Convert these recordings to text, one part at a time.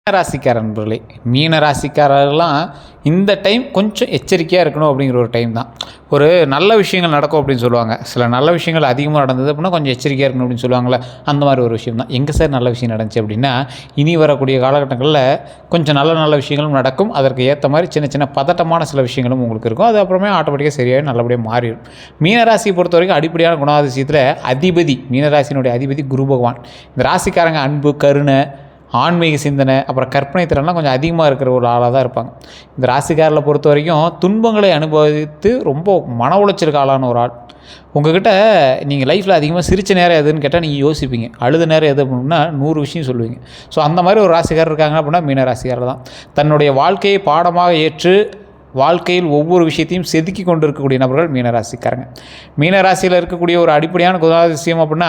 மீனராசிக்கார நண்பர்களே, மீனராசிக்காரர்கள்லாம் இந்த டைம் கொஞ்சம் எச்சரிக்கையாக இருக்கணும் அப்படிங்கிற ஒரு டைம் தான். ஒரு நல்ல விஷயங்கள் நடக்கும் அப்படின்னு சொல்லுவாங்க. சில நல்ல விஷயங்கள் அதிகமாக நடந்தது அப்படின்னா கொஞ்சம் எச்சரிக்கையாக இருக்கணும் அப்படின்னு சொல்லுவாங்களே, அந்த மாதிரி ஒரு விஷயம் தான். எங்கே சார் நல்ல விஷயம் நடந்துச்சு அப்படின்னா, இனி வரக்கூடிய காலகட்டங்களில் கொஞ்சம் நல்ல நல்ல விஷயங்களும் நடக்கும். அதற்கு ஏற்ற மாதிரி சின்ன சின்ன பதட்டமான சில விஷயங்களும் உங்களுக்கு இருக்கும். அது அப்புறமே ஆட்டோமேட்டிக்காக சரியாக நல்லபடியாக மாறிடும். மீனராசியை பொறுத்த வரைக்கும் அடிப்படையான குணாதிசயத்தில் அதிபதி, மீனராசியினுடைய அதிபதி குரு பகவான். இந்த ராசிக்காரங்க அன்பு, கருணை, ஆன்மீக சிந்தனை, அப்புறம் கற்பனை திறன்லாம் கொஞ்சம் அதிகமாக இருக்கிற ஒரு ஆளாக தான் இருப்பாங்க. இந்த ராசிக்காரர்களை பொறுத்த வரைக்கும் துன்பங்களை அனுபவித்து ரொம்ப மன உளைச்சலுக்கு ஆளான ஒரு ஆள். உங்கள்கிட்ட நீங்கள் லைஃப்பில் அதிகமாக சிரித்த நேரம் எதுன்னு கேட்டால் நீங்கள் யோசிப்பீங்க. அழுத நேரம் எது அப்படின்னா 100 விஷயம் சொல்லுவீங்க. ஸோ அந்த மாதிரி ஒரு ராசிக்காரர் இருக்காங்க அப்படின்னா மீன ராசிக்காரர் தான். தன்னுடைய வாழ்க்கையை பாடமாக ஏற்று வாழ்க்கையில் ஒவ்வொரு விஷயத்தையும் செதுக்கி கொண்டு இருக்கக்கூடிய நபர்கள் மீனராசிக்காரங்க. மீனராசியில் இருக்கக்கூடிய ஒரு அடிப்படையான குணாதிசயம் அப்படின்னா,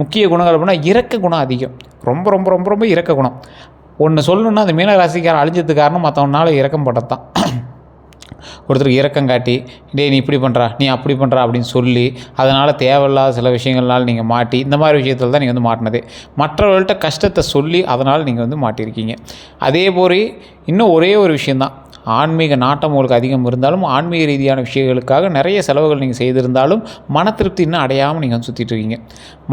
முக்கிய குணங்கள் அப்படின்னா இரக்க குணம் அதிகம். ரொம்ப ரொம்ப ரொம்ப ரொம்ப இரக்க குணம். ஒன்று சொல்லணுன்னா அந்த மீனராசிக்காரன் அழிஞ்சதுக்கு காரணம் மற்றவனால இரக்கம் பட்டது தான். ஒருத்தருக்கு இரக்கம் காட்டி, டேய் நீ இப்படி பண்ணுறா, நீ அப்படி பண்ணுறா அப்படின்னு சொல்லி, அதனால் தேவையில்லாத சில விஷயங்கள்னால நீங்கள் மாட்டி, இந்த மாதிரி விஷயத்தில் தான் நீங்கள் வந்து மாட்டினதே. மற்றவர்கள்ட்ட கஷ்டத்தை சொல்லி அதனால் நீங்கள் வந்து மாட்டியிருக்கீங்க. அதே போல் இன்னும் ஒரே ஒரு விஷயந்தான், ஆன்மீக நாட்டம் உங்களுக்கு அதிகம் இருந்தாலும், ஆன்மீக ரீதியான விஷயங்களுக்காக நிறைய செலவுகள் நீங்கள் செய்திருந்தாலும் மன திருப்தி இன்னும் அடையாமல் நீங்கள் வந்து சுற்றிட்டு இருக்கீங்க.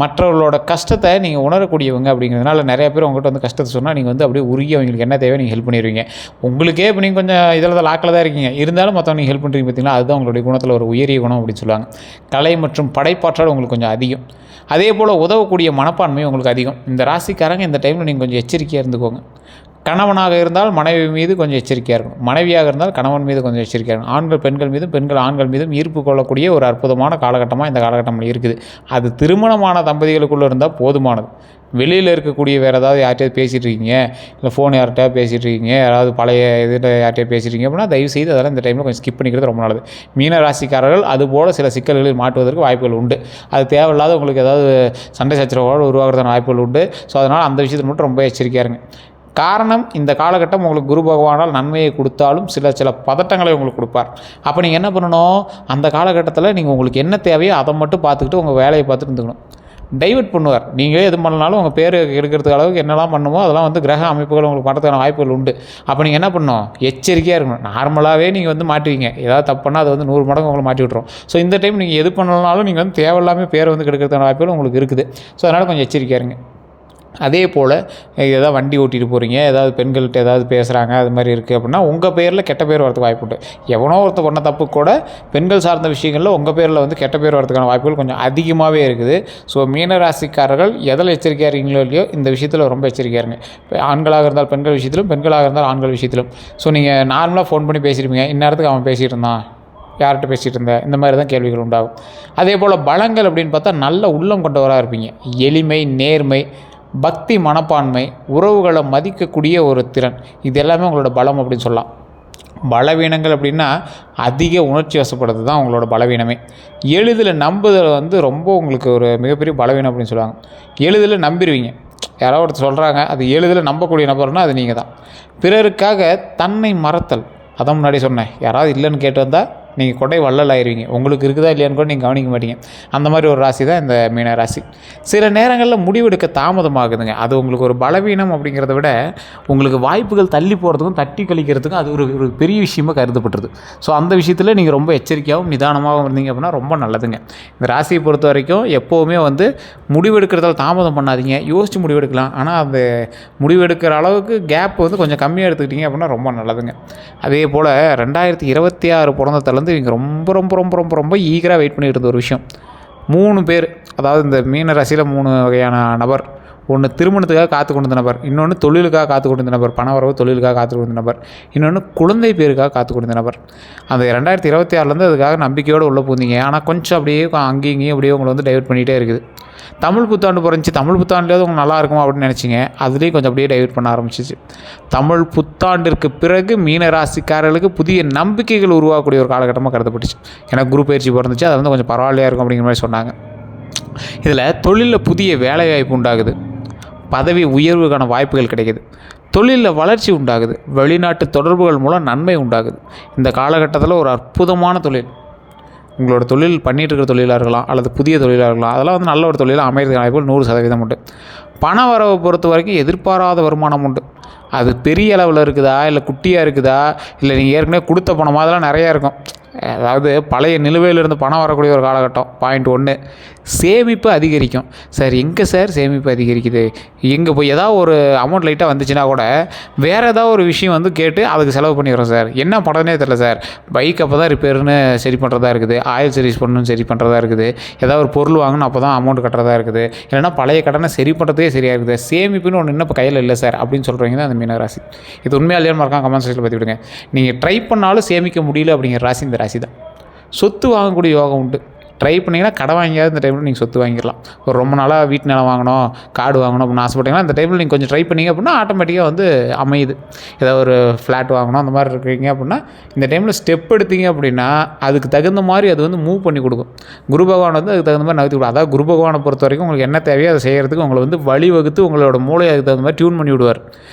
மற்றவர்களோட கஷ்டத்தை நீங்கள் உணரக்கூடியவங்க அப்படிங்கிறதுனால நிறைய பேர் உங்கள்கிட்ட வந்து கஷ்டத்தை சொன்னால் நீங்கள் வந்து அப்படியே உருகி அவங்களுக்கு என்ன தேவை நீங்கள் ஹெல்ப் பண்ணிடுவீங்க. உங்களுக்கே இப்போ நீங்கள் கொஞ்சம் இதில் தான் லாக்கில் தான் இருக்கீங்க, இருந்தாலும் மற்றவங்க நீங்கள் ஹெல்ப் பண்ணுறீங்க பார்த்தீங்களா, அதுதான் உங்களுடைய குணத்தில் ஒரு உயரிய குணம் அப்படின்னு சொல்லுவாங்க. கலை மற்றும் படைப்பாற்றல் உங்களுக்கு கொஞ்சம் அதிகம். அதே போல் உதவக்கூடிய மனப்பான்மை உங்களுக்கு அதிகம். இந்த ராசிக்காரங்க இந்த டைமில் நீங்கள் கொஞ்சம் எச்சரிக்கையாக இருந்துக்கோங்க. கணவனாக இருந்தால் மனைவி மீது கொஞ்சம் எச்சரிக்கையாக இருக்கணும். மனைவியாக இருந்தால் கணவன் மீது கொஞ்சம் எச்சரிக்கையாக இருக்கணும். ஆண்கள் பெண்கள் மீதும், பெண்கள் ஆண்கள் மீதும் ஈர்ப்பு கொள்ளக்கூடிய ஒரு அற்புதமான காலகட்டமாக இந்த காலகட்டம் இருக்குது. அது திருமணமான தம்பதிகளுக்குள்ளே இருந்தால் போதுமானது. வெளியில் இருக்கக்கூடிய வேறு ஏதாவது யார்கிட்டயாவது பேசிகிட்டு இருக்கீங்க, இல்லை ஃபோன் யார்கிட்டயாவது பேசிகிட்டு இருக்கீங்க, யாராவது பழைய இதில் யார்கிட்டயாவது பேசிகிட்டு அப்படின்னா தயவுசெய்து அதெல்லாம் இந்த டைமில் கொஞ்சம் ஸ்கிப் பண்ணிக்கிறது ரொம்ப நல்லது. மீன ராசிக்காரர்கள் அதுபோல் சில சிக்கல்களில் மாட்டுவதற்கு வாய்ப்புகள் உண்டு. அது தேவையில்லாத உங்களுக்கு ஏதாவது சண்டை சச்சரவோடு உருவாகிறதான வாய்ப்புகள் உண்டு. ஸோ அதனால் அந்த விஷயத்தில் மட்டும் ரொம்ப எச்சரிக்கையாக இருங்க. காரணம், இந்த காலகட்டம் உங்களுக்கு குரு பகவானால் நன்மையை கொடுத்தாலும் சில பதட்டங்களை உங்களுக்கு கொடுப்பார். அப்போ நீங்கள் என்ன பண்ணணும், அந்த காலகட்டத்தில் நீங்கள் உங்களுக்கு என்ன தேவையோ அதை மட்டும் பார்த்துக்கிட்டு உங்கள் வேலையை பார்த்துட்டு இருந்துக்கணும். டைவர்ட் பண்ணுவார். நீங்களே எது பண்ணாலும் உங்கள் பேர் எடுக்கிறதுக்கு அளவுக்கு என்னெல்லாம் பண்ணுமோ அதெல்லாம் வந்து கிரக அமைப்புகள் உங்களுக்கு பண்ணுறதுக்கான வாய்ப்புகள் உண்டு. அப்போ நீங்கள் என்ன பண்ணணும், எச்சரிக்கையாக இருக்கணும். நார்மலாகவே நீங்கள் வந்து மாட்டுவீங்க, ஏதாவது தப்பு பண்ணால் அது வந்து 100 மடங்கு உங்களை மாட்டி விட்ரும். ஸோ இந்த டைம் நீங்கள் எது பண்ணாலும் நீங்கள் வந்து தேவையில்லாமல் பேரை வந்து கெடுக்கிறதுக்கான வாய்ப்புகள் உங்களுக்கு இருக்குது. ஸோ அதனால் கொஞ்சம் எச்சரிக்கையாக இருங்க. அதே போல் ஏதாவது வண்டி ஓட்டிகிட்டு போகிறீங்க, ஏதாவது பெண்கள்கிட்ட ஏதாவது பேசுகிறாங்க, அது மாதிரி இருக்குது அப்படின்னா உங்கள் பேரில் கெட்ட பேர் வரதுக்கு வாய்ப்பு உண்டு. எவனோ ஒருத்தர் பண்ண தப்பு கூட பெண்கள் சார்ந்த விஷயங்களில் உங்கள் பேரில் வந்து கெட்ட பேர் வரதுக்கான வாய்ப்புகள் கொஞ்சம் அதிகமாகவே இருக்குது. ஸோ மீனராசிக்காரர்கள் எதில் எச்சரிக்கையாக இருக்கீங்களோ இல்லையோ இந்த விஷயத்தில் ரொம்ப எச்சரிக்கையாக இருங்க. இப்போ ஆண்களாக இருந்தால் பெண்கள் விஷயத்திலும், பெண்களாக இருந்தால் ஆண்கள் விஷயத்திலும். ஸோ நீங்கள் நார்மலாக ஃபோன் பண்ணி பேசியிருப்பீங்க, இந்நேரத்துக்கு அவன் பேசிகிட்டு இருந்தான், யார்கிட்ட பேசிகிட்டு இருந்தேன், இந்த மாதிரி தான் கேள்விகள் உண்டாகும். அதே போல் பலங்கள் அப்படின்னு பார்த்தா நல்ல உள்ளம் கொண்டவராக இருப்பீங்க. எளிமை, நேர்மை, பக்தி, மனப்பான்மை, உறவுகளை மதிக்கக்கூடிய ஒரு திறன், இது எல்லாமே உங்களோட பலம் அப்படின்னு சொல்லலாம். பலவீனங்கள் அப்படின்னா அதிக உணர்ச்சி வசப்படுறது தான் உங்களோட பலவீனமே. எளிதில் நம்புதல் வந்து ரொம்ப உங்களுக்கு ஒரு மிகப்பெரிய பலவீனம் அப்படின்னு சொல்லுவாங்க. எளிதில் நம்பிடுவீங்க. யாராவது ஒருத்தர் சொல்கிறாங்க, அது எளிதில் நம்பக்கூடிய நபர்னால் அது நீங்கள் தான். பிறருக்காக தன்னை மறத்தல், அதான் முன்னாடி சொன்னேன். யாராவது இல்லைன்னு கேட்டு வந்தால் நீங்கள் கொடை வள்ளல் ஆயிடுவீங்க. உங்களுக்கு இருக்குதா இல்லையான்னு கூட நீங்கள் கவனிக்க மாட்டீங்க. அந்த மாதிரி ஒரு ராசி தான் இந்த மீன ராசி. சில நேரங்களில் முடிவெடுக்க தாமதமாகுதுங்க. அது உங்களுக்கு ஒரு பலவீனம் அப்படிங்கிறத விட உங்களுக்கு வாய்ப்புகள் தள்ளி போகிறதுக்கும் தட்டி கழிக்கிறதுக்கும் அது ஒரு பெரிய விஷயமாக கருதப்பட்டுருது. ஸோ அந்த விஷயத்தில் நீங்கள் ரொம்ப எச்சரிக்கையாகவும் நிதானமாகவும் இருந்தீங்க அப்படின்னா ரொம்ப நல்லதுங்க. இந்த ராசியை பொறுத்த வரைக்கும் எப்போவுமே வந்து முடிவெடுக்கிறதால தாமதம் பண்ணாதீங்க. யோசித்து முடிவெடுக்கலாம். ஆனால் அந்த முடிவெடுக்கிற அளவுக்கு கேப் வந்து கொஞ்சம் கம்மியாக எடுத்துக்கிட்டீங்க அப்படின்னா ரொம்ப நல்லதுங்க. அதே போல் 2026 பிறந்ததுலேருந்து இவங்க ரொம்ப ரொம்ப ரொம்ப ரொம்ப ரொம்ப ஈகராக வெயிட் பண்ணிட்டு இருந்த ஒரு விஷயம், 3 பேர், அதாவது இந்த மீன ராசியில் 3 வகையான நபர். ஒன்று திருமணத்துக்காக காத்து கொண்டிருந்த நபர், இன்னொன்று தொழிலுக்காக காத்து கொண்டிருந்த நபர், பணவரவு தொழிலுக்காக காத்து கொண்டிருந்த நபர், இன்னொன்று குழந்தை பேருக்காக காத்து கொண்டிருந்த நபர். அந்த 2026 அதுக்காக நம்பிக்கையோடு உள்ளே போந்தீங்க. ஆனால் கொஞ்சம் அப்படியே அங்கேயும் இங்கேயும் அப்படியே உங்களை வந்து டைவர்ட் பண்ணிகிட்டே இருக்குது. தமிழ் புத்தாண்டு பிறந்துச்சு, தமிழ் புத்தாண்டுலேயாவது உங்களுக்கு நல்லா இருக்கும் அப்படின்னு நினச்சிங்க, அதுலேயும் கொஞ்சம் அப்படியே டைவர்ட் பண்ண ஆரம்பிச்சிச்சு. தமிழ் புத்தாண்டிற்கு பிறகு மீன ராசிக்காரர்களுக்கு புதிய நம்பிக்கைகள் உருவாக்கக்கூடிய ஒரு காலகட்டமாக கருதப்பட்டுச்சு. ஏன்னா குரு பயிற்சி பிறந்துச்சு, அது வந்து கொஞ்சம் பரவாயில்லையாக இருக்கும் அப்படிங்கிற மாதிரி சொன்னாங்க. இதில் தொழிலில் புதிய வேலைவாய்ப்பு உண்டாகுது, பதவி உயர்வுக்கான வாய்ப்புகள் கிடைக்குது, தொழிலில் வளர்ச்சி உண்டாகுது, வெளிநாட்டு தொடர்புகள் மூலம் நன்மை உண்டாகுது. இந்த காலகட்டத்தில் ஒரு அற்புதமான தொழில் உங்களோட தொழில் பண்ணிகிட்டு இருக்கிற தொழிலாக இருக்கலாம் அல்லது புதிய தொழிலாக இருக்கலாம், அதெல்லாம் வந்து நல்ல ஒரு தொழிலாக அமைகிறதுக்கு வாய்ப்புகள் 100% உண்டு. பண வரவை பொறுத்த வரைக்கும் எதிர்பாராத வருமானம் உண்டு. அது பெரிய அளவில் இருக்குதா இல்லை குட்டியாக இருக்குதா இல்லை நீங்கள் ஏற்கனவே கொடுத்த பணமாக அதெல்லாம் நிறையா இருக்கும். அதாவது பழைய நிலுவையிலிருந்து பணம் வரக்கூடிய ஒரு காலகட்டம். பாயிண்ட் 1, சேமிப்பு அதிகரிக்கும். சார் எங்கே சார் சேமிப்பு அதிகரிக்குது? எங்கே போய் ஏதாவது ஒரு அமௌண்ட் லைட்டாக வந்துச்சுன்னா கூட வேறு ஏதாவது ஒரு விஷயம் வந்து கேட்டு அதுக்கு செலவு பண்ணிடுறோம் சார். என்ன பண்ணுறதுனே தெரில சார். பைக் அப்போ தான் ரிப்பேர்னு சரி பண்ணுறதா இருக்குது, ஆயில் சர்வீஸ் பண்ணணும்னு சரி பண்ணுறதா இருக்குது, ஏதாவது ஒரு பொருள் வாங்கணும் அப்போ தான் அமௌண்ட் கட்டுறதா இருக்குது, இல்லைனா பழைய கடனை சரி பண்ணுறதே சரியாக இருக்குது. சேமிப்புன்னு ஒன்று இன்னும் இப்போ கையில் இல்லை சார் அப்படின்னு சொல்கிறவங்க தான் அந்த மீனராசி. இது உண்மையாலேயே மறக்காம கமெண்ட் செக்ஷனில் பற்றி விடுங்க. நீங்கள் ட்ரை பண்ணாலும் சேமிக்க முடியல அப்படிங்கிற ராசி இந்த ராசி தான். சொத்து வாங்கக்கூடிய யோகம் உண்டு. ட்ரை பண்ணிங்கன்னா கடன் வாங்கியாவது இந்த டைமில் நீங்கள் சொத்து வாங்கிடலாம். ஒரு ரொம்ப நாளாக வீட்டு நிலம் வாங்கணும், காடு வாங்கணும் அப்படின்னு ஆசைப்பட்டீங்கன்னா இந்த டைமில் நீங்கள் கொஞ்சம் ட்ரை பண்ணிங்க அப்படின்னா ஆட்டோமேட்டிக்காக வந்து அமையுது. ஏதாவது ஒரு ஃப்ளாட் வாங்கணும் அந்த மாதிரி இருக்கிறீங்க அப்படின்னா இந்த டைமில் ஸ்டெப் எடுத்தீங்க அப்படின்னா அதுக்கு தகுந்த மாதிரி அது வந்து மூவ் பண்ணி கொடுக்கும். குரு பகவான் வந்து அதுக்கு தகுந்த மாதிரி நகர்த்தி கொடுக்கும். அதாவது குரு பகவானை பொறுத்த வரைக்கும் உங்களுக்கு என்ன தேவையோ அதை செய்கிறதுக்கு உங்களை வந்து வழிவகுத்து உங்களோட மூளையை அதுக்கு தகுந்த மாதிரி டியூன் பண்ணி விடுவார்.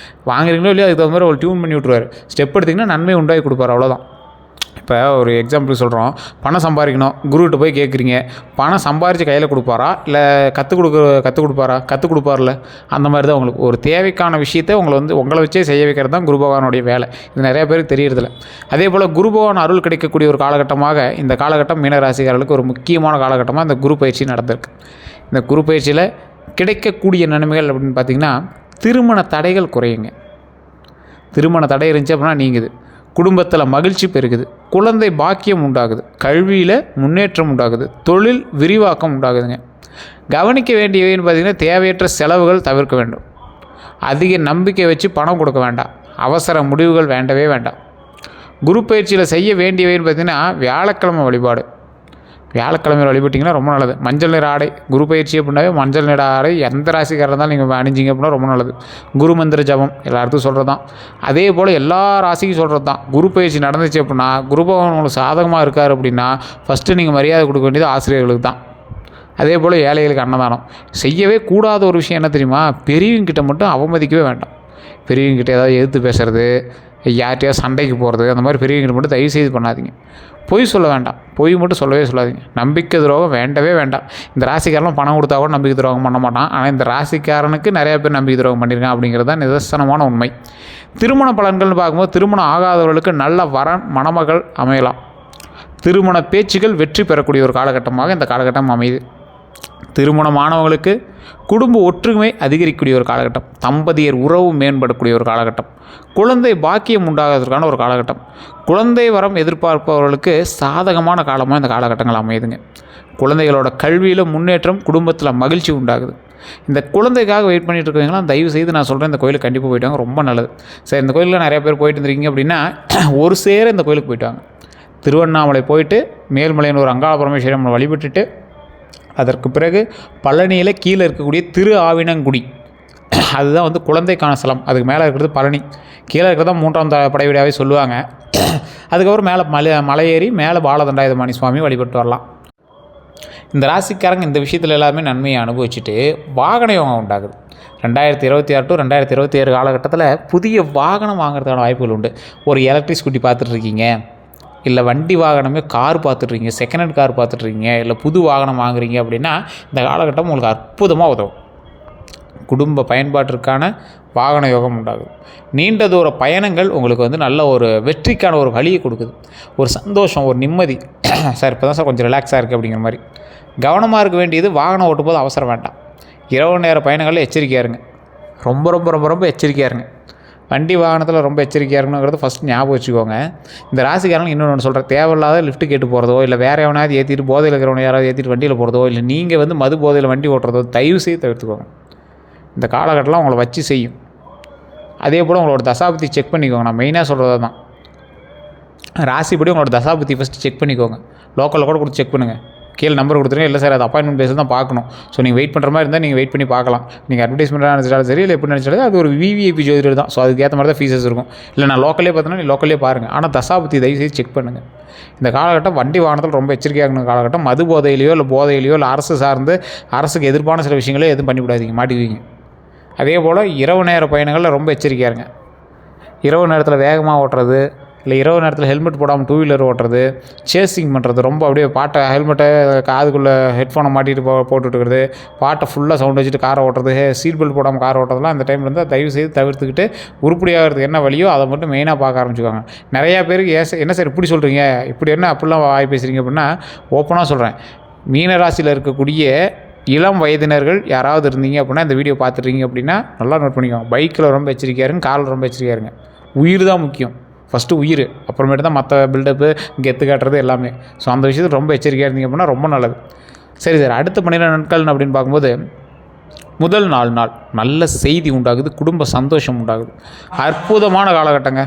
வாங்குறீங்களோ இல்லையோ அதுக்கு தகுந்த மாதிரி ஒரு டியூன் பண்ணி விட்டுருவார். ஸ்டெப் எடுத்திங்கன்னா நன்மை உண்டாகி கொடுப்பார், அவ்வளோதான். இப்போ ஒரு எக்ஸாம்பிள் சொல்கிறோம், பணம் சம்பாதிக்கணும், குருக்கிட்ட போய் கேட்குறீங்க, பணம் சம்பாரித்து கையில் கொடுப்பாரா இல்லை கற்றுக் கொடுப்பார்ல, அந்த மாதிரி தான் உங்களுக்கு ஒரு தேவைக்கான விஷயத்தை உங்களை வச்சே செய்ய வைக்கிறது தான் குரு பகவானுடைய வேலை. இது நிறைய பேருக்கு தெரியறதில்ல. அதே போல் குரு பகவான் அருள் கிடைக்கக்கூடிய ஒரு காலகட்டமாக இந்த காலகட்டம் மீனராசிக்காரர்களுக்கு ஒரு முக்கியமான காலகட்டமாக இந்த குரு பயிற்சி நடந்திருக்கு. இந்த குரு பயிற்சியில் கிடைக்கக்கூடிய நன்மைகள் அப்படின்னு பார்த்திங்கன்னா, திருமண தடைகள் குறையுங்க. திருமண தடை இருந்துச்சு அப்படின்னா நீங்குது. குடும்பத்தில் மகிழ்ச்சி பெருகுது, குழந்தை பாக்கியம் உண்டாகுது, கல்வியில் முன்னேற்றம் உண்டாகுது, தொழில் விரிவாக்கம் உண்டாகுதுங்க. கவனிக்க வேண்டியவைன்னு பார்த்திங்கன்னா, தேவையற்ற செலவுகள் தவிர்க்க வேண்டும். அதிக நம்பிக்கை வச்சு பணம் கொடுக்க வேண்டாம். அவசர முடிவுகள் வேண்டவே வேண்டாம். குரு பயிற்சியில் செய்ய வேண்டியவைன்னு பார்த்திங்கன்னா, வியாழக்கிழமை வழிபாடு. வியாழக்கிழமையில் வழிபட்டிங்கன்னா ரொம்ப நல்லது. மஞ்சள் நிற ஆடை, குரு பயிற்சி அப்படின்னாவே மஞ்சள் நிற ஆடை எந்த ராசிக்காரர் இருந்தாலும் நீங்கள் அணிஞ்சிங்க அப்படின்னா ரொம்ப நல்லது. குரு மந்திர ஜபம் எல்லாத்துக்கும் சொல்கிறது தான். அதே போல் எல்லா ராசிக்கும் சொல்கிறது தான். குரு பயிற்சி நடந்துச்சு அப்படின்னா, குரு பகவான் உங்களுக்கு சாதகமாக இருக்கார் அப்படின்னா ஃபஸ்ட்டு நீங்கள் மரியாதை கொடுக்க வேண்டியது ஆசிரியர்களுக்கு தான். அதே போல் ஏழைகளுக்கு அன்னதானம். செய்யவே கூடாத ஒரு விஷயம் என்ன தெரியுமா? பெரியவங்கிட்ட மட்டும் அவமதிக்கவே வேண்டாம். பெரியவங்கிட்ட ஏதாவது எதிர்த்து பேசுகிறது, யார்கிட்டையாவது சண்டைக்கு போகிறது, அந்த மாதிரி பெரியவங்கிட்ட மட்டும் தயவு செய்து பண்ணாதீங்க. பொய் சொல்ல வேண்டாம். பொய் மட்டும் சொல்லவே சொல்லாதீங்க. நம்பிக்கை துரோகம் வேண்டவே வேண்டாம். இந்த ராசிக்காரனும் பணம் கொடுத்தா கூட நம்பிக்கை துரோகம் பண்ண மாட்டான். ஆனால் இந்த ராசிக்காரனுக்கு நிறையா பேர் நம்பிக்கை துரோகம் பண்ணியிருக்காங்க அப்படிங்கிறது தான் நிதர்சனமான உண்மை. திருமண பலன்கள்னு பார்க்கும்போது, திருமணம் ஆகாதவர்களுக்கு நல்ல வரன் மணமகள் அமையலாம். திருமண பேச்சுகள் வெற்றி பெறக்கூடிய ஒரு காலகட்டமாக இந்த காலகட்டம் அமையுது. திருமணமானவங்களுக்கு குடும்ப ஒற்றுமை அதிகரிக்கக்கூடிய ஒரு காலகட்டம். தம்பதியர் உறவு மேம்படக்கூடிய ஒரு காலகட்டம். குழந்தை பாக்கியம் உண்டாகிறதுக்கான ஒரு காலகட்டம். குழந்தை வரம் எதிர்பார்ப்பவர்களுக்கு சாதகமான காலமாக இந்த காலகட்டங்கள் அமையுதுங்க. குழந்தைகளோட கல்வியில் முன்னேற்றம், குடும்பத்தில் மகிழ்ச்சி உண்டாகுது. இந்த குழந்தைக்காக வெயிட் பண்ணிட்டு இருக்கவங்களாம் தயவு செய்து நான் சொல்கிறேன், இந்த கோயிலுக்கு கண்டிப்பாக போயிட்டாங்க, ரொம்ப நல்லது. சரி, இந்த கோயிலில் நிறைய பேர் போயிட்டு இருந்திருக்கீங்க அப்படின்னா ஒரு சேர இந்த கோயிலுக்கு போயிட்டாங்க. திருவண்ணாமலை போயிட்டு மேல்மலையின் ஒரு அங்காள பரமேஸ்வரி நம்மளை வழிபட்டுட்டு அதற்கு பிறகு பழனியில் கீழே இருக்கக்கூடிய திரு ஆவினங்குடி, அதுதான் வந்து குழந்தைக்கான ஸ்தலம். அதுக்கு மேலே இருக்கிறது பழனி, கீழே இருக்கிறதா 3ஆம் படை வீடாகவே சொல்லுவாங்க. அதுக்கப்புறம் மேலே மலை ஏறி மேலே பாலதண்டாயுதபாணி சுவாமி வழிபட்டு வரலாம். இந்த ராசிக்காரங்க இந்த விஷயத்தில் எல்லாமே நன்மையை அனுபவிச்சுட்டு வாகன யோகம் உண்டாகுது. 2026 to 2027 காலகட்டத்தில் புதிய வாகனம் வாங்குறதுக்கான வாய்ப்புகள் உண்டு. ஒரு எலக்ட்ரிக் ஸ்கூட்டி பார்த்துட்ருக்கீங்க, இல்லை வண்டி வாகனமே கார் பார்த்துட்ருக்கீங்க, செகண்ட் ஹேண்ட் கார் பார்த்துட்ருக்கீங்க, இல்லை புது வாகனம் வாங்குறீங்க அப்படின்னா இந்த காலகட்டம் உங்களுக்கு அற்புதமாக உதவும். குடும்ப பயன்பாட்டிற்கான வாகன யோகம் உண்டாகுது. நீண்ட தூர பயணங்கள் உங்களுக்கு வந்து நல்ல ஒரு வெற்றிக்கான ஒரு வழியை கொடுக்குது. ஒரு சந்தோஷம், ஒரு நிம்மதி. சார் இப்போ தான் சார் கொஞ்சம் ரிலாக்ஸாக இருக்குது அப்படிங்கிற மாதிரி. கவனமாக இருக்க வேண்டியது, வாகனம் ஓட்டும் போது அவசரம் வேண்டாம். இரவு நேர பயணங்களில் எச்சரிக்கையாக இருங்க. ரொம்ப ரொம்ப ரொம்ப ரொம்ப எச்சரிக்கையாக இருங்க. வண்டி வாகனத்தில் ரொம்ப எச்சரிக்கையாக இருக்கணுங்கிறது ஃபஸ்ட்டு ஞாபகம் வச்சுக்கோங்க. இந்த ராசிக்காரங்க இன்னொன்று சொல்கிறேன், தேவையில்லாத லிஃப்ட்டு கேட்டு போகிறதோ, இல்லை வேறு எவனாவது ஏற்றிட்டு போதையில் இருக்கிறவங்க யாராவது ஏற்றிட்டு வண்டியில் போகிறதோ, இல்லை நீங்கள் வந்து மது போதையில் வண்டி ஓட்டுறதோ தயவு செய்து தவிர்த்துக்கோங்க. இந்த காலகட்டத்தில் உங்களை வச்சு செய்யும். அதே போல் உங்களோட தசாபுத்தி செக் பண்ணிக்கோங்க. நான் மெயினாக சொல்கிறது தான், ராசிப்படி உங்களோட தசாபுத்தி ஃபஸ்ட்டு செக் பண்ணிக்கோங்க. லோக்கலில் கூட கொடுத்து செக் பண்ணுங்கள். கீழே நம்பர் கொடுத்துருங்க. இல்லை சார் அது அப்பாயின்மெண்ட் பேஸில் தான் பார்க்கணும். ஸோ நீங்கள் வெயிட் பண்ணுற மாதிரி இருந்தால் நீங்கள் வெயிட் பண்ணி பார்க்கலாம். நீங்கள் அட்வர்டைஸ்மெண்ட்டாக நினச்சாலும் சரி, இல்லை எப்படி நினச்சாலும் அது ஒரு விவிஐபி ஜோதிடர் தான். ஸோ அதுக்கேற்ற மாதிரி தான் ஃபீஸஸ் இருக்கும். இல்லை நான் லோக்கலே பார்த்தோன்னா நீ லோக்கலே பாருங்கள். ஆனால் தசாபுத்தி தயவுசெய்து செக் பண்ணுங்கள். இந்த காலகட்டம் வண்டி வாகனத்தில் ரொம்ப எச்சரிக்கையாக இருக்கணும் காலகட்டம். மது போதையிலையோ இல்லை போதையிலையோ இல்லை அரசு சார்ந்து அரசுக்கு எதிர்ப்பான சில விஷயங்களே எதுவும் பண்ணிவிடாதீங்க, மாட்டிக்குவீங்க. அதே போல் இரவு நேர பயணங்களில் ரொம்ப எச்சரிக்கையாக இருங்க. இரவு நேரத்தில் வேகமாக ஓட்டுறது, இல்லை இரவு நேரத்தில் ஹெல்மெட் போடாமல் டூ வீலர் ஓட்டுறது, சேசிங் பண்ணுறது, ரொம்ப அப்படியே பாட்டை ஹெல்மெட்டை காதுக்குள்ளே ஹெட்ஃபோனை மாட்டிட்டு போட்டுட்டுருக்கிறது, பாட்டை ஃபுல்லாக சவுண்ட் வச்சுட்டு காரை ஓட்டுறது, சீட் பெல்ட் போடாமல் கார் ஓட்டுறதுலாம் அந்த டைமில் இருந்தால் தயவு செய்து தவிர்த்துக்கிட்டு உருப்படியாகிறதுக்கு என்ன வழியோ அதை மட்டும் மெயினாக பார்க்க ஆரம்பிச்சுக்காங்க. நிறையா பேருக்கு என்ன சார் இப்படி சொல்கிறீங்க, இப்படி என்ன அப்படிலாம் வாய் பேசுகிறீங்க அப்படின்னா, ஓப்பனாக சொல்கிறேன், மீனராசியில் இருக்கக்கூடிய இளம் வயதினர்கள் யாராவது இருந்தீங்க அப்படின்னா இந்த வீடியோ பார்த்துட்றீங்க அப்படின்னா நல்லா நோட் பண்ணிக்கோங்க. பைக்கில் ரொம்ப எச்சரிக்கையாக இருங்க, காரில் ரொம்ப எச்சரிக்கையாக இருங்க. உயிர் தான் முக்கியம், ஃபஸ்ட்டு உயிர், அப்புறமேட்டு தான் மற்ற பில்டப்பு கெத்து காட்டுறது எல்லாமே. ஸோ அந்த விஷயத்தில் ரொம்ப எச்சரிக்கையாக இருந்தீங்க அப்படின்னா ரொம்ப நல்லது. சரி சார், அடுத்த 12 நாட்கள் அப்படின்னு பார்க்கும்போது முதல் 4 நாள் நல்ல செய்தி உண்டாகுது, குடும்ப சந்தோஷம் உண்டாகுது. அற்புதமான காலகட்டங்க.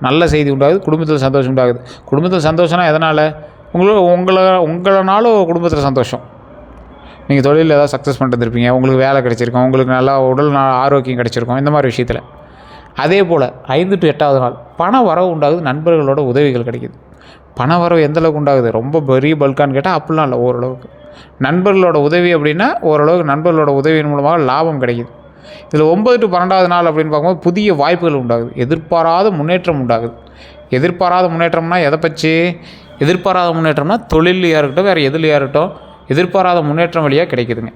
நல்ல செய்தி உண்டாகுது, குடும்பத்தில் சந்தோஷம் உண்டாகுது. குடும்பத்தில் சந்தோஷம்னா எதனால்? உங்களனாலும் குடும்பத்தில் சந்தோஷம். நீங்கள் தொழிலில் ஏதாவது சக்ஸஸ் பண்ணிட்டு இருப்பீங்க, உங்களுக்கு வேலை கிடச்சிருக்கும், உங்களுக்கு நல்லா உடல் ஆரோக்கியம் கிடச்சிருக்கும், இந்த மாதிரி விஷயத்தில். அதே போல் 5 to 8வது நாள் பண வரவு உண்டாகுது, நண்பர்களோட உதவிகள் கிடைக்கிது. பண வரவு எந்தளவுக்கு உண்டாகுது? ரொம்ப பெரிய பல்கான்னு கேட்டால் அப்படிலாம் இல்லை, ஓரளவுக்கு. நண்பர்களோட உதவி அப்படின்னா ஓரளவுக்கு நண்பர்களோட உதவியின் மூலமாக லாபம் கிடைக்கிது. இதில் 9 to 12வது நாள் அப்படின்னு பார்க்கும்போது புதிய வாய்ப்புகள் உண்டாகுது, எதிர்பாராத முன்னேற்றம் உண்டாகுது. எதிர்பாராத முன்னேற்றம்னா எதை பற்றி? எதிர்பாராத முன்னேற்றம்னா தொழிலையாக இருக்கட்டும், வேறு எதுலையாக இருக்கட்டும், எதிர்பாராத முன்னேற்றம் வழியாக கிடைக்குதுங்க.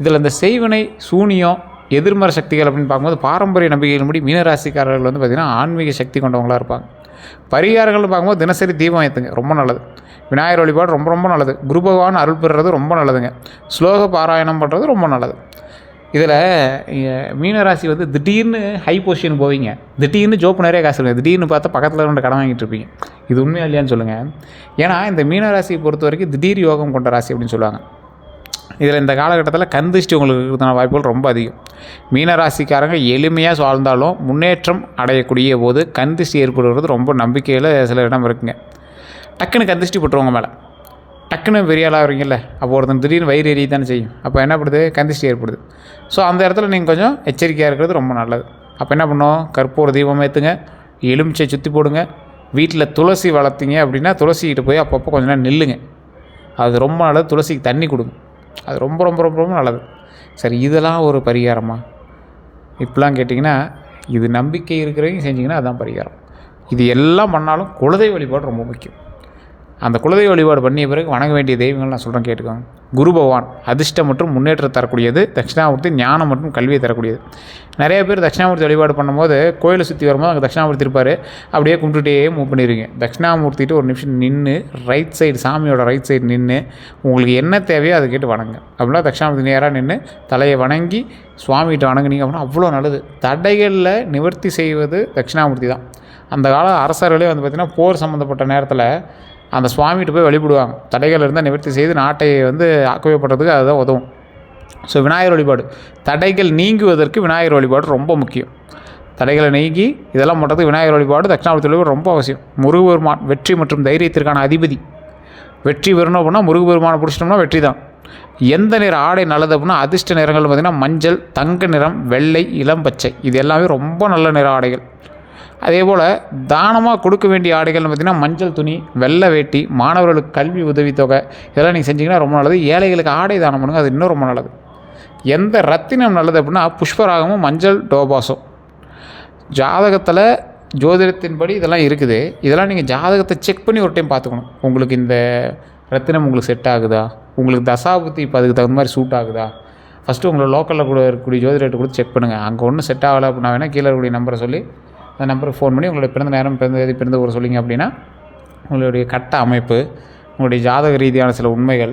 இதில் இந்த செய்வினை, சூனியம், எதிர்மறை சக்திகள் அப்படின்னு பார்க்கும்போது பாரம்பரிய நம்பிக்கையின்படி மீனராசிக்காரர்கள் வந்து பார்த்திங்கன்னா ஆன்மீக சக்தி கொண்டவங்களாக இருப்பாங்க. பரிகாரங்கள்னு பார்க்கும்போது தினசரி தீபம் ஏற்றுங்க, ரொம்ப நல்லது. விநாயகர் வழிபாடு ரொம்ப ரொம்ப நல்லது. குரு பகவான் அருள் பெறுறது ரொம்ப நல்லதுங்க. ஸ்லோக பாராயணம் பண்ணுறது ரொம்ப நல்லது. இதில் மீனராசி வந்து திடீர்னு ஹை பொசிஷன் போவீங்க, திடீர்னு ஜோப்பு நிறைய காசு இருங்க, திடீர்னு பார்த்தா பக்கத்தில் 2 கடன் வாங்கிட்டு இருப்பீங்க. இது உண்மையா இல்லையான்னு சொல்லுங்கள். ஏன்னா இந்த மீனராசியை பொறுத்த வரைக்கும் திடீர் யோகம் கொண்ட ராசி அப்படின்னு சொல்லுவாங்க. இதில் இந்த காலகட்டத்தில் கந்திஷ்டி உங்களுக்கு இருக்கிறதான வாய்ப்புகள் ரொம்ப அதிகம். மீனராசிக்காரங்க எளிமையாக வாழ்ந்தாலும் முன்னேற்றம் அடையக்கூடிய போது கந்திஷ்டி ஏற்படுவது ரொம்ப நம்பிக்கையில் சில இடம் இருக்குங்க. டக்குன்னு கந்திஷ்டி போட்டுருவாங்க மேலே, டக்குன்னு பெரிய ஆளாக வரீங்கல்ல, அப்போ ஒருத்தன் திடீர்னு வயிறு எரிய தானே செய்யும். அப்போ என்ன படுது? கந்திஷ்டி ஏற்படுது. ஸோ அந்த இடத்துல நீங்கள் கொஞ்சம் எச்சரிக்கையாக இருக்கிறது ரொம்ப நல்லது. அப்போ என்ன பண்ணோம்? கற்பூர தீபம் ஏற்றுங்க, எலுமிச்சை சுற்றி போடுங்க. வீட்டில் துளசி வளர்த்திங்க அப்படின்னா துளசிக்கிட்ட போய் அப்பப்போ கொஞ்ச நேரம் நில்லுங்க, அது ரொம்ப நல்லது. துளசிக்கு தண்ணி கொடுங்க, அது ரொம்ப ரொம்ப ரொம்ப ரொம்ப நல்லது. சரி, இதெல்லாம் ஒரு பரிகாரமா? இப்படிலாம் கேட்டிங்கன்னா இது நம்பிக்கை இருக்கிறவங்க செஞ்சிங்கன்னா அதுதான் பரிகாரம். இது எல்லாம் பண்ணாலும் குலதெய்வ வழிபாடு ரொம்ப முக்கியம். அந்த குலதெய்வ வழிபாடு பண்ணிய பிறகு வணங்க வேண்டிய தெய்வங்கள் நான் சொல்கிறேன், கேட்டுக்கோங்க. குரு பகவான் அதிர்ஷ்டம் மற்றும் முன்னேற்றம் தரக்கூடியது. தட்சிணாமூர்த்தி ஞானம் மற்றும் கல்வியை தரக்கூடியது. நிறைய பேர் தட்சிணாமூர்த்தி வழிபாடு பண்ணும்போது கோயிலை சுற்றி வரும்போது அங்கே தட்சிணாமூர்த்தி இருப்பார், அப்படியே கும்பிட்டுட்டே மூவ் பண்ணிடுவீங்க. தட்சிணாமூர்த்திட்டு ஒரு நிமிஷம் நின்று ரைட் சைடு, சாமியோட ரைட் சைடு நின்று உங்களுக்கு என்ன தேவையோ அதை கேட்டு வணங்க. அப்படின்னா தட்சிணாமூர்த்தி நேராக நின்று தலையை வணங்கி சுவாமிகிட்ட வணங்குனீங்க அப்படின்னா அவ்வளோ நல்லது. தடைகளில் நிவர்த்தி செய்வது தட்சிணாமூர்த்தி தான். அந்த கால அரசர்களே வந்து பார்த்திங்கன்னா போர் சம்மந்தப்பட்ட நேரத்தில் அந்த சுவாமிகிட்ட போய் வழிபடுவாங்க. தடைகள் இருந்தால் நிவர்த்தி செய்து நாட்டை வந்து ஆக்குவைப்படுறதுக்கு அதுதான் உதவும். ஸோ விநாயகர் வழிபாடு, தடைகள் நீங்குவதற்கு விநாயகர் வழிபாடு ரொம்ப முக்கியம். தடைகளை நீங்கி இதெல்லாம் பண்ணுறதுக்கு விநாயகர் வழிபாடு, தட்சிணாமூர்த்தி வழிபாடு ரொம்ப அவசியம். முருகபெருமான் வெற்றி மற்றும் தைரியத்திற்கான அதிபதி. வெற்றி பெறணும் அப்படின்னா முருகபெருமானை பிடிச்சிட்டோம்னா வெற்றி தான். எந்த நிற ஆடை நல்லது அப்படின்னா அதிர்ஷ்ட நிறங்கள் பார்த்திங்கன்னா மஞ்சள், தங்க நிறம், வெள்ளை, இளம் பச்சை, இது எல்லாமே ரொம்ப நல்ல நிற ஆடைகள். அதே போல் தானமாக கொடுக்க வேண்டிய ஆடைகள்னு பார்த்திங்கன்னா மஞ்சள் துணி, வெள்ளை வேட்டி, மாணவர்களுக்கு கல்வி உதவித்தொகை, இதெல்லாம் நீங்கள் செஞ்சிங்கன்னா ரொம்ப நல்லது. ஏழைகளுக்கு ஆடை தானம் பண்ணுங்கள், அது இன்னும் ரொம்ப நல்லது. எந்த ரத்தினம் நல்லது அப்படின்னா புஷ்பராகமும் மஞ்சள் டோபாஸும். ஜாதகத்தில் ஜோதிடத்தின்படி இதெல்லாம் இருக்குது. இதெல்லாம் நீங்கள் ஜாதகத்தை செக் பண்ணி ஒரு டைம் பார்த்துக்கணும். உங்களுக்கு இந்த ரத்தினம் உங்களுக்கு செட் ஆகுதா, உங்களுக்கு தசாபுத்தி இப்போ அதுக்கு தகுந்த மாதிரி சூட் ஆகுதா. ஃபஸ்ட்டு உங்களை லோக்கலில் கூட இருக்கக்கூடிய ஜோதிடத்தை கொடுத்து செக் பண்ணுங்கள். அங்கே ஒன்றும் செட் ஆகலை அப்படின்னா வேணால் கீழே இருக்கக்கூடிய நம்பரை சொல்லி அந்த நம்பருக்கு ஃபோன் பண்ணி உங்களுடைய பிறந்த நேரம், பிறந்த தேதி, பிறந்த ஊர் சொல்லிங்க அப்படின்னா உங்களுடைய கட்ட அமைப்பு, உங்களுடைய ஜாதக ரீதியான சில உண்மைகள்,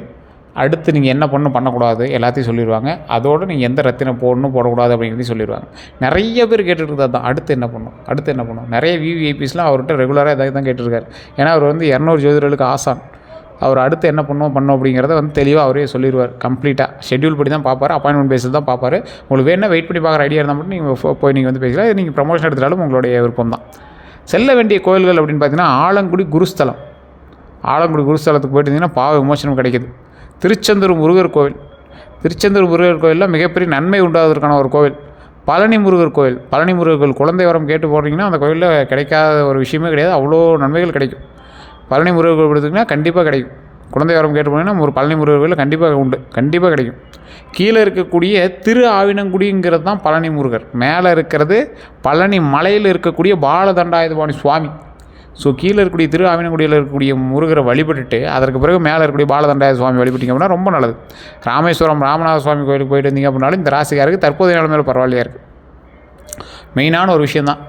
அடுத்து நீங்கள் என்ன பண்ணக்கூடாது எல்லாத்தையும் சொல்லிடுவாங்க. அதோடு நீங்கள் எந்த ரத்தினம் போடணும் போடக்கூடாது அப்படிங்கிறதையும் சொல்லிடுவாங்க. நிறைய பேர் கேட்டுருக்குறது தான், அடுத்து என்ன பண்ணணும். நிறைய விவிஐபிஸ்லாம் அவர்கிட்ட ரெகுலராக இதாக தான் கேட்டுருக்காரு. ஏன்னா அவர் வந்து 200 ஜோதிடர்களுக்கு ஆசான். அவர் அடுத்து என்ன பண்ணோம் அப்படிங்கிறத வந்து தெளிவாக அவரே சொல்லிடுவார். கம்ப்ளீட்டாக ஷெட்யூல் படி தான் பார்ப்பார், அப்பாயின்மெண்ட் பேஸில் தான் பார்ப்பார். உங்களுக்கு வேணால் வெயிட் பண்ணி பார்க்குற ஐடியா இருந்தால் மட்டும் நீங்கள் போய் நீங்கள் வந்து பேசலாம். நீங்கள் ப்ரமோஷன் எடுத்துட்டாலும் உங்களுடைய விருப்பம் தான். செல்ல வேண்டிய கோயில்கள் அப்படின்னு பார்த்தீங்கன்னா ஆலங்குடி குருஸ்தலம். ஆலங்குடி குருஸ்தலத்துக்கு போயிட்டு இருந்தீங்கன்னா பாவ விமோசனம் கிடைக்கிது. திருச்செந்தூர் முருகர் கோவில். திருச்செந்தூர் முருகர் கோயிலில் மிகப்பெரிய நன்மை உண்டாவதற்கான ஒரு கோவில். பழனி முருகர் கோயில். பழனி முருகர் கோயில் குழந்தை வரம் கேட்டு போடுறீங்கன்னா அந்த கோயிலில் கிடைக்காத ஒரு விஷயமே கிடையாது, அவ்வளோ நன்மைகள் கிடைக்கும். பழனி முருகர் கோயில் எடுத்திங்கன்னா கண்டிப்பாக கிடைக்கும். குழந்தை வரம் கேட்டு போனீங்கன்னா ஒரு பழனி முருகர் கோயிலில் கண்டிப்பாக உண்டு, கண்டிப்பாக கிடைக்கும். கீழே இருக்கக்கூடிய திரு ஆவினங்குடிங்கிறது தான் பழனி முருகர். மேலே இருக்கிறது பழனி மலையில் இருக்கக்கூடிய பாலதண்டாயுதபாணி சுவாமி. ஸோ கீழே இருக்கக்கூடிய திருஆவினங்குடியில் இருக்கக்கூடிய முருகரை வழிபட்டுட்டு அதற்கு பிறகு மேலே இருக்கக்கூடிய பாலதண்டாய சுவாமி வழிபட்டிங்க அப்படின்னா ரொம்ப நல்லது. ராமேஸ்வரம் ராமநாத சுவாமி கோயிலுக்கு போயிட்டு வந்தீங்க அப்படின்னாலும் இந்த ராசிக்காருக்கு தற்போதைய நிலைமையில் பரவாயில்லையா இருக்குது. மெயினான ஒரு விஷயந்தான்,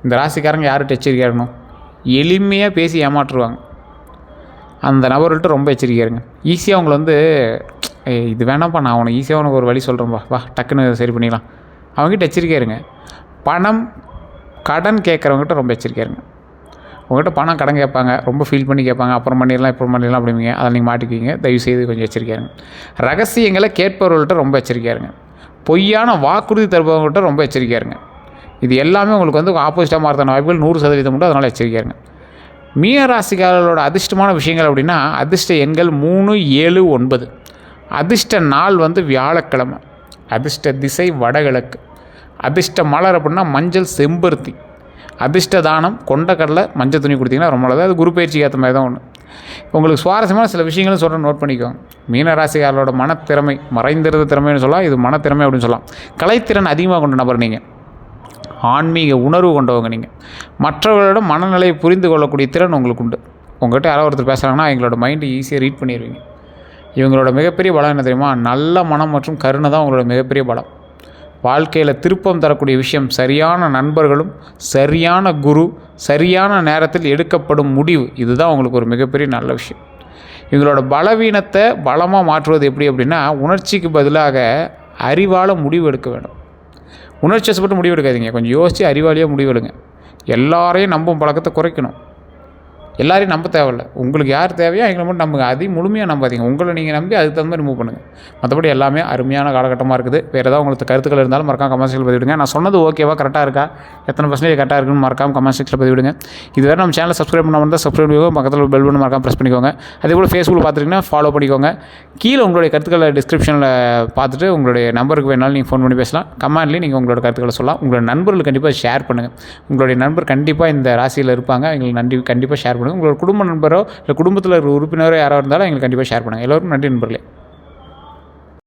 இந்த ராசிக்காரங்க யார்கிட்ட எச்சரிக்கையாக இருக்கணும், எளிமையாக பேசி ஏமாற்றுவாங்க. அந்த நபர்கள்ட்ட ரொம்ப எச்சரிக்கையாக இருங்க. ஈஸியாக அவங்கள வந்து இது வேணாம்ப்பா, நான் உனக்கு ஈஸியாக உனக்கு ஒரு வழி சொல்கிறேன்ப்பா, வா டக்குன்னு சரி பண்ணிக்கலாம், அவங்ககிட்ட எச்சரிக்கையாக இருங்க. பணம் கடன் கேட்குறவங்ககிட்ட ரொம்ப எச்சரிக்கையாக இருங்க. உங்கள்கிட்ட பணம் கடன் கேட்பாங்க, ரொம்ப ஃபீல் பண்ணி கேட்பாங்க, அப்புறம் பண்ணிடலாம் இப்போ பண்ணிடலாம் அப்படிங்க, அதை நீங்கள் மாட்டிக்குவீங்க. தயவுசெய்து கொஞ்சம் எச்சரிக்கையாக இருங்க. ரகசியங்களை கேட்பவர்கள்ட்ட ரொம்ப எச்சரிக்கையாக இருங்க. பொய்யான வாக்குறுதி தருபவங்கள்ட்ட ரொம்ப எச்சரிக்கையாக இருங்க. இது எல்லாமே உங்களுக்கு வந்து ஆப்போசிட்டாக மாறுதான வாய்ப்புகள் 100% உண்டு. அதனால் எச்சரிக்கையாக இருங்க. மீன ராசிக்காரர்களோட அதிர்ஷ்டமான விஷயங்கள் அப்படின்னா அதிர்ஷ்ட எண்கள் 3, 7, 9. அதிர்ஷ்ட நாள் வந்து வியாழக்கிழமை. அதிர்ஷ்ட திசை வடகிழக்கு. அதிர்ஷ்ட மலர் அப்படின்னா மஞ்சள் செம்பருத்தி. அதிர்ஷ்ட தானம் கொண்டக்கடலை மஞ்சள் துணி கொடுத்தீங்கன்னா ரொம்ப நல்லது. அது குரு பயிற்சிக்கு ஏற்ற மாதிரி தான் ஒன்று. உங்களுக்கு சுவாரஸ்யமான சில விஷயங்களும் சொல்கிறேன், நோட் பண்ணிக்கோங்க. மீனராசிக்காரர்களோட மனத்திறமை, மறைந்திருந்த திறமைன்னு சொல்லலாம், இது மனத்திறமை அப்படின்னு சொல்லலாம். கலைத்திறன் அதிகமாக கொண்ட நபர் நீங்கள். ஆன்மீக உணர்வு கொண்டவங்க நீங்கள். மற்றவர்களோட மனநிலையை புரிந்து கொள்ளக்கூடிய திறன் உங்களுக்கு உண்டு. உங்கள்கிட்ட யாராவது ஒருத்தர் பேசுகிறாங்கன்னா எங்களோட மைண்டு ஈஸியாக ரீட் பண்ணிடுவீங்க. இவங்களோட மிகப்பெரிய பலம் என்ன தெரியுமா, நல்ல மனம் மற்றும் கருணை தான் உங்களோட மிகப்பெரிய பலம். வாழ்க்கையில் திருப்பம் தரக்கூடிய விஷயம் சரியான நண்பர்களும் சரியான குரு சரியான நேரத்தில் எடுக்கப்படும் முடிவு, இதுதான் உங்களுக்கு ஒரு மிகப்பெரிய நல்ல விஷயம். இவங்களோட பலவீனத்தை பலமாக மாற்றுவது எப்படி அப்படின்னா, உணர்ச்சிக்கு பதிலாக அறிவால் முடிவு எடுக்க வேண்டும். உணர்ச்சி வசப்பட்டு முடிவு எடுக்காதீங்க, கொஞ்சம் யோசித்து அறிவாளியாக முடிவெடுங்க. எல்லாரையும் நம்பும் பழக்கத்தை குறைக்கணும். எல்லாரையும் நம்ப தேவையில்லை, உங்களுக்கு யார் தேவையோ எங்களை மட்டும் நம்புங்க. அதையும் முழுமையாக நம்பாதீங்க, உங்களை நீங்கள் நம்பி அதுக்கு தகுந்த மாதிரி மூவ் பண்ணுங்கள். மற்றபடி எல்லாமே அருமையான காலகட்டமாக இருக்குது. வேறு ஏதாவது உங்களுக்கு கருத்துக்கள் இருந்தாலும் மறக்காம கமெண்ட் செக்ஷனில் பதிவிடுங்க. நான் சொன்னது ஓகேவா, கரெக்டாக இருக்கா, எத்தனை பர்சன்டேஜ் கரெக்டாக இருக்குன்னு மறக்காம கமெண்ட் செக்ஷனில் பதிவிடுங்க. இதுவரை நம்ம சேனலை சப்ஸ்கிரைப் பண்ணாமல் இருந்தால் சப்ஸ்கிரைப் பண்ணிக்கோங்க, பக்கத்தில் பெல் பண்ணி மறக்காம ப்ரெஸ் பண்ணிக்கோங்க. அதேபோல் ஃபேஸ்புக்கில் பார்த்துட்டிங்கன்னா ஃபாலோ பண்ணிக்கோங்க. கீழே உங்களுடைய கருத்துக்களை டிஸ்கிரிப்ஷனில் பார்த்துட்டு உங்களுடைய நம்பருக்கு வேணாலும் நீங்கள் ஃபோன் பண்ணி பேசலாம். கமெண்ட்லேயும் நீங்கள் உங்களோட கருத்துக்களை சொல்லலாம். உங்களோட நண்பர்களுக்கு கண்டிப்பாக ஷேர் பண்ணுங்கள். உங்களுடைய நண்பர் கண்டிப்பாக இந்த ராசியில் இருப்பாங்க, எங்களுக்கு நன்றி, கண்டிப்பாக ஷேர் பண்ணுங்கள். உங்களோட குடும்ப நண்பரோ இல்லை குடும்பத்தில் இருக்கிற உறுப்பினரோ யாராக இருந்தாலும் எங்களுக்கு கண்டிப்பாக ஷேர் பண்ணுங்கள். எல்லோருக்கும் நன்றி நண்பர்களே.